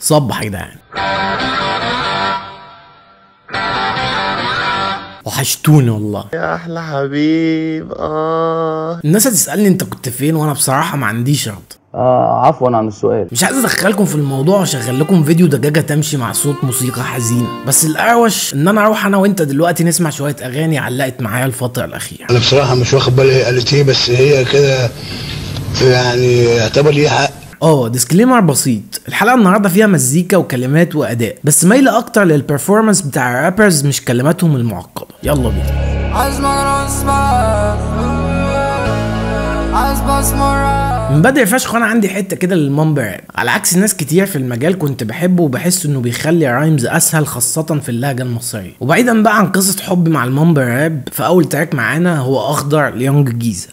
صبح يا جدعان. وحشتوني والله يا احلى حبيب. الناس هتسألني انت كنت فين، وانا بصراحة ما عنديش رد. عفوا عن السؤال. مش عايز ادخلكم في الموضوع واشغل لكم فيديو دجاجة تمشي مع صوت موسيقى حزينة، بس الاروش ان انا اروح انا وانت دلوقتي نسمع شوية اغاني علقت معايا الفترة الاخيرة. انا بصراحة مش واخد بالي هي قالت ايه، بس هي كده يعني يعتبر ليها حق. ديسكليمر بسيط. الحلقه النهارده فيها مزيكا وكلمات واداء، بس مايله اكتر للبرفورمانس بتاع الرابرز مش كلماتهم المعقده. يلا بينا. من بدري فشخ وانا عندي حته كده للمامبر راب، على عكس ناس كتير في المجال كنت بحبه وبحس انه بيخلي رايمز اسهل خاصه في اللهجه المصريه. وبعيدا بقى عن قصه حبي مع المامبر راب، فاول تراك معانا هو اخضر ليونج جيزه.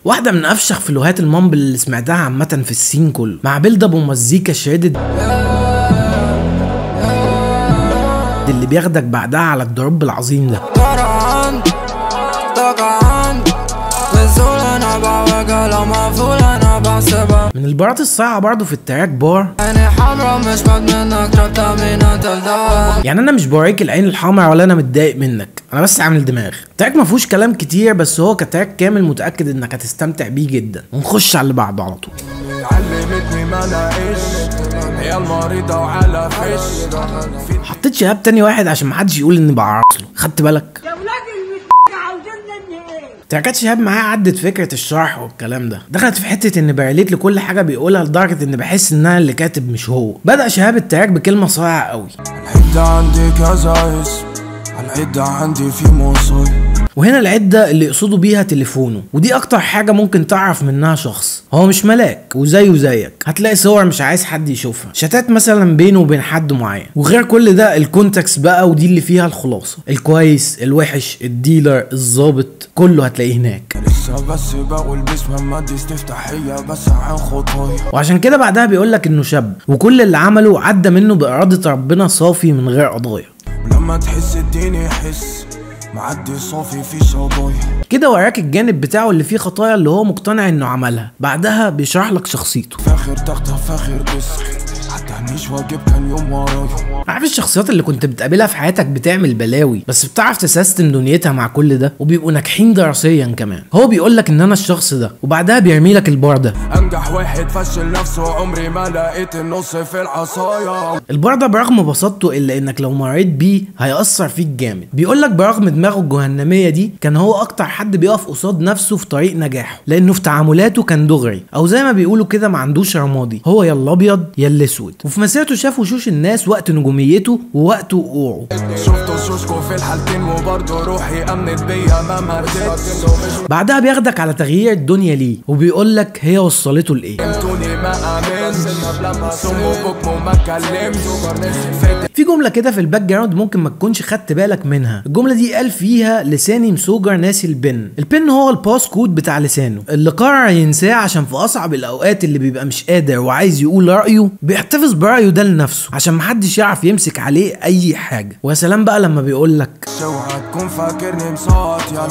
واحدة من أفشخ فلوهات المامبل اللي سمعتها عامة في السين كله، مع بيلد اب ومزيكا شادد اللي بياخدك بعدها على الدروب العظيم ده. من البارات الصايعة برضه في التراك بار، يعني انا مش بوريك العين الحمراء ولا انا متضايق منك، انا بس عامل دماغ. التراك ما فيهوش كلام كتير، بس هو كتراك كامل متاكد انك هتستمتع بيه جدا. ونخش على اللي بعده على طول. حطيت شهاب تاني واحد عشان محدش يقول اني بعرصله، خدت بالك؟ تراكات شهاب معاه عدت فكرة الشرح والكلام ده، دخلت في حتة ان بريليت لكل حاجة بيقولها لدرجة ان بحس انها اللي كاتب مش هو. بدأ شهاب التراك بكلمة صايعة قوي، العدة عندي كذا اسم، العدة عندي في موصل. وهنا العدة اللي يقصدوا بيها تليفونه، ودي اكتر حاجة ممكن تعرف منها شخص هو مش ملاك وزيه زيك. هتلاقي صور مش عايز حد يشوفها، شتات مثلا بينه وبين حد معين. وغير كل ده الكونتكست بقى، ودي اللي فيها الخلاصة. الكويس، الوحش، الديلر، الظابط، كله هتلاقيه هناك. لسه بس بقول باسم مادي استفتاحية بس عن خطايا. وعشان كده بعدها بيقولك انه شاب، وكل اللي عمله عدى منه بإرادة ربنا صافي من غير قضايا. ولما تحس اديني حس معدي صافي في صبايا. كده وراك الجانب بتاعه اللي فيه خطايا اللي هو مقتنع انه عملها، بعدها بيشرح لك شخصيته. فاخر تختها فاخر بس حتى واجب كان يوم ورايا. عارف الشخصيات اللي كنت بتقابلها في حياتك بتعمل بلاوي بس بتعرف تسيستم دنيتها مع كل ده، وبيبقوا ناجحين دراسيا كمان. هو بيقول لك ان انا الشخص ده، وبعدها بيرمي لك البار ده. انجح واحد فشل نفسه عمري ما لقيت النص في العصايه. البار ده برغم بساطته الا انك لو مريت بيه هيأثر فيك جامد. بيقول لك برغم دماغه الجهنميه دي كان هو اكتر حد بيقف قصاد نفسه في طريق نجاحه، لانه في تعاملاته كان دغري، او زي ما بيقولوا كده ما عندوش رمادي، هو يا الابيض يا الاسود. وفي مسيرته شاف وشوش الناس وقت نجوميته ووقت وقوعه. شفت وشوشكوا في الحالتين وبرضه روحي امنت بيا ما مرتش. بعدها بياخدك على تغيير الدنيا ليه، وبيقول لك هي وصلته لايه. في جمله كده في الباك جراوند ممكن ما تكونش خدت بالك منها. الجمله دي قال فيها لساني مسوجر ناسي البن هو الباس كود بتاع لسانه اللي قرر ينساه عشان في اصعب الاوقات اللي بيبقى مش قادر وعايز يقول رايه بيحتفظ برايه ده لنفسه عشان محدش يعرف يمسك عليه اي حاجه. ويا سلام بقى لما بيقول لك اوعى تكون فاكرني مصات يلا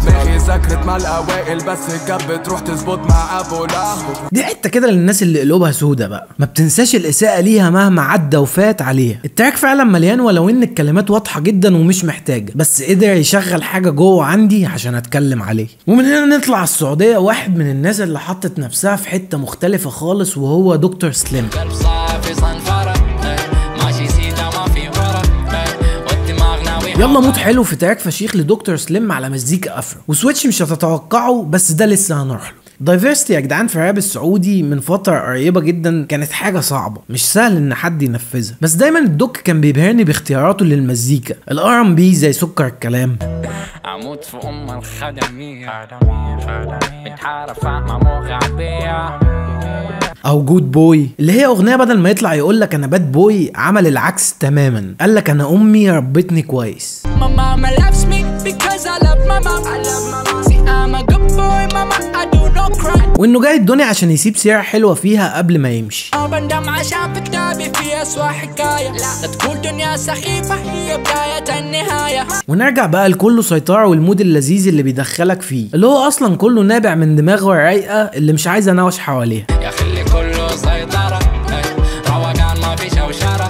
دماغي ذاكرت مع الاوائل بس كانت بتروح تظبط مع ابو لا. دي حته كده للناس اللي قلوبها سودا بقى، ما بتنساش الاساءه ليها مهما عدى وفات عليها. التراك فعلا مليان، ولو ان الكلمات واضحه جدا ومش محتاجه، بس قدر يشغل حاجه جوه عندي عشان اتكلم عليه. ومن هنا نطلع السعوديه، واحد من الناس اللي حطت نفسها في حته مختلفه خالص، وهو دكتور سليم. يلا موت حلو في تراك فشيخ لدكتور سليم على مزيكا افرو، وسويتش مش هتتوقعه بس ده لسه هنروح له. دايفرستي يا جدعان في الراب السعودي من فتره قريبه جدا كانت حاجه صعبه، مش سهل ان حد ينفذها، بس دايما الدوك كان بيبهرني باختياراته للمزيكا. الR&B زي سكر الكلام، اموت في الخدميه بتعرف مع مغربيه، او جود بوي اللي هي اغنيه بدل ما يطلع يقول لك انا باد بوي عمل العكس تماما، قال لك انا امي ربتني كويس. وانه جاي الدنيا عشان يسيب سيرة حلوة فيها قبل ما يمشي. بندم عشان في كتابي في أسوأ حكاية، لا تقول دنيا سخيفة هي بداية النهاية. ونرجع بقى لكله سيطرة والمود اللذيذ اللي بيدخلك فيه، اللي هو اصلا كله نابع من دماغه الرايقة اللي مش عايزة نوش حواليها. يا خلي كله سيطرة، روقان ما في شوشرة،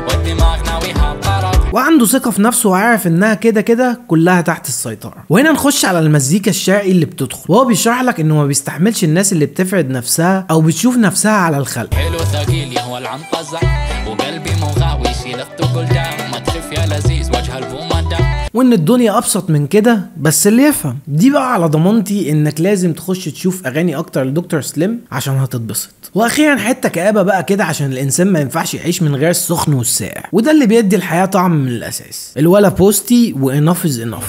والدماغ ناويها طرد. وعنده ثقة في نفسه وعارف انها كده كده كلها تحت السيطرة. وهنا نخش على المزيكا الشرقي اللي بتدخل، وهو بيشرح لك انه ما بيستحملش الناس اللي بتفرض نفسها او بتشوف نفسها على الخلق. حلو ثقيل يهوى العنطزة، وقلبي مغاوي شيل الثقل ده، ما تخف يا لذيذ وجه البومة، وان الدنيا ابسط من كده بس اللي يفهم. دي بقى على ضمانتي انك لازم تخش تشوف اغاني اكتر لدكتور سليم عشان هتتبسط. واخيرا حته كآبه بقى كده، عشان الانسان ما ينفعش يعيش من غير السخن والساقع، وده اللي بيدي الحياه طعم من الاساس. الولا بوستي وانف از انف.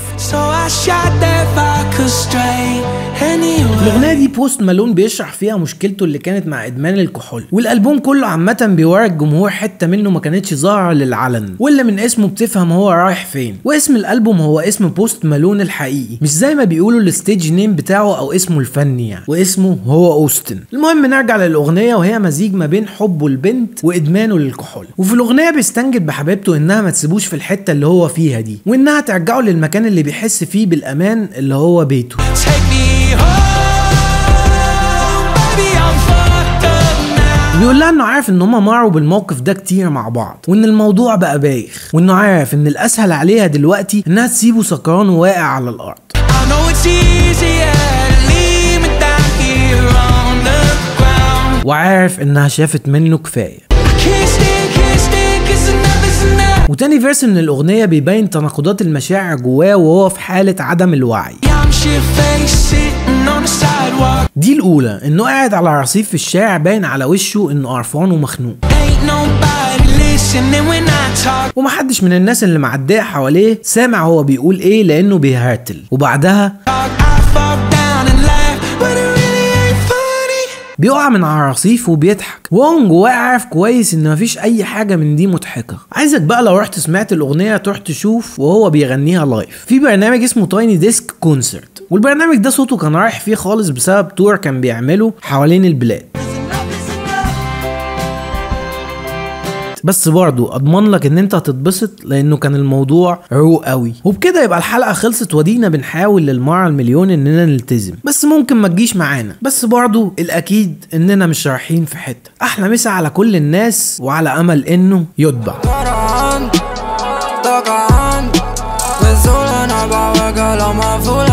الاغنيه دي بوست مالون بيشرح فيها مشكلته اللي كانت مع ادمان الكحول، والالبوم كله عامه بيوري الجمهور حته منه ما كانتش ظاهره للعلن، واللي من اسمه بتفهم هو رايح فين. واسم الالبوم هو اسم بوست مالون الحقيقي، مش زي ما بيقولوا الستيج نيم بتاعه او اسمه الفني يعني، واسمه هو اوستن. المهم نرجع للاغنيه، وهي مزيج ما بين حبه البنت وادمانه للكحول. وفي الاغنيه بيستنجد بحبيبته انها ما تسيبوش في الحته اللي هو فيها دي، وانها ترجعه للمكان اللي بيحس فيه بالامان اللي هو بيته. بيقول لها انه عارف ان هما مروا بالموقف ده كتير مع بعض، وان الموضوع بقى بايخ، وانه عارف ان الاسهل عليها دلوقتي انها تسيبه سكران وواقع على الارض. وعارف انها شافت منه كفايه. وتاني فيرس من الاغنيه بيبين تناقضات المشاعر جواه وهو في حاله عدم الوعي. دي الاولى، انه قاعد على رصيف في الشارع باين على وشه انه قرفان ومخنوق، ومحدش من الناس اللي معديه حواليه سامع هو بيقول ايه لانه بيهرتل. وبعدها بيقع من على الرصيف وبيضحك، وهو من جواه عارف كويس ان مفيش اي حاجه من دي مضحكه. عايزك بقى لو رحت سمعت الاغنيه تروح تشوف وهو بيغنيها لايف في برنامج اسمه تايني ديسك كونسرت، والبرنامج ده صوته كان رايح فيه خالص بسبب تور كان بيعمله حوالين البلاد. بس برضو اضمن لك ان انت هتتبسط لانه كان الموضوع روق قوي. وبكده يبقى الحلقه خلصت، ودينا بنحاول للمره المليون اننا نلتزم، بس ممكن ما تجيش معانا. بس برضو الاكيد اننا مش رايحين في حته. احلى مسا على كل الناس، وعلى امل انه يتبع. نزول انا بعوق لو ما فول